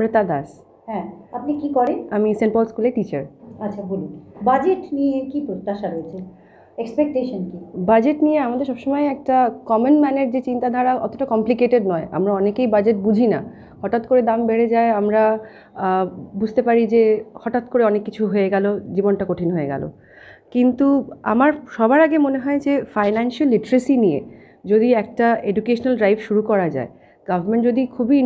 নম্রতা দাস। হ্যাঁ, আপনি কি করেন? আমি সেন্ট পল স্কুলে টিচার। আচ্ছা, বলুন বাজেট নিয়ে কি প্রত্যাশা রয়েছে, এক্সপেকটেশন কি? বাজেট নিয়ে আমাদের সবসময় একটা কমন ম্যানের যে চিন্তাধারা অতটা কমপ্লিকেটেড নয়। আমরা অনেকেই বাজেট বুঝি না, হঠাৎ করে দাম বেড়ে যায়, আমরা বুঝতে পারি যে হঠাৎ করে অনেক কিছু হয়ে গেল, জীবনটা কঠিন হয়ে গেল। কিন্তু আমার সবার আগে মনে হয় যে ফাইন্যান্সিয়াল লিটারেসি নিয়ে যদি একটা এডুকেশনাল ড্রাইভ শুরু করা যায়, গভর্নমেন্ট যদি খুবই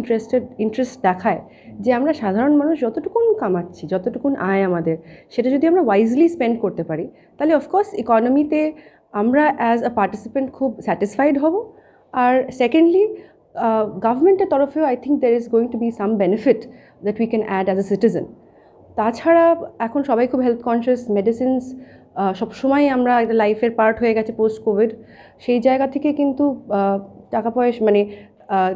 ইন্টারেস্ট দেখায় যে আমরা সাধারণ মানুষ যতটুকুন কামাচ্ছি, যতটুকুন আয় আমাদের, সেটা যদি আমরা ওয়াইজলি স্পেন্ড করতে পারি, তাহলে অফকোর্স ইকোনমিতে আমরা অ্যাজ আ পার্টিসিপেন্ট খুব স্যাটিসফাইড হব। আর সেকেন্ডলি গভর্নমেন্টের তরফেও I think there is going to be some benefit that we can add as a citizen. তাছাড়া এখন সবাই খুব হেলথ কনসিয়াস, মেডিসিনস সবসময় আমরা একটা লাইফের পার্ট হয়ে গেছে পোস্ট কোভিড। সেই জায়গা থেকে কিন্তু টাকা পয়সা মানে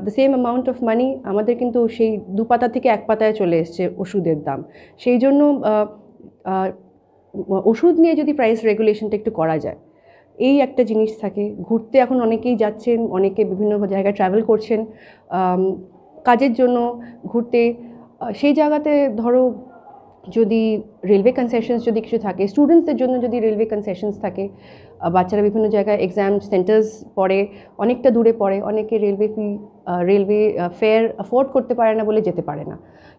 the same amount of money আমাদের কিন্তু সেই 2 পাতা থেকে 1 পাতায় চলে এসছে ওষুধের দাম। সেই জন্য ওষুধ নিয়ে যদি প্রাইস রেগুলেশনটা একটু করা যায়, এই একটা জিনিস থাকে। ঘুরতে এখন অনেকেই যাচ্ছেন, অনেকে বিভিন্ন জায়গায় ট্রাভেল করছেন কাজের জন্য ঘুরতে। সেই জায়গাতে ধরো যদি রেলওয়ে কনসেশনস যদি কিছু থাকে, স্টুডেন্টসদের জন্য যদি রেলওয়ে কনসেশনস থাকে, বাচ্চারা বিভিন্ন জায়গায় এক্সাম সেন্টার্স পড়ে, অনেকটা দূরে পড়ে, অনেকে রেলওয়ে ফেয়ার অ্যাফোর্ড করতে পারে না বলে যেতে পারে না।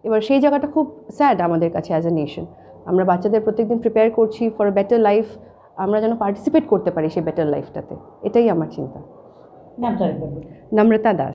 এবার সেই জায়গাটা খুব স্যাড আমাদের কাছে অ্যাজ এ নেশন। আমরা বাচ্চাদের প্রত্যেকদিন প্রিপেয়ার করছি ফর আ বেটার লাইফ, আমরা যেন পার্টিসিপেট করতে পারি সেই বেটার লাইফটাতে, এটাই আমার চিন্তা। নামটা বলুন। নম্রতা দাস।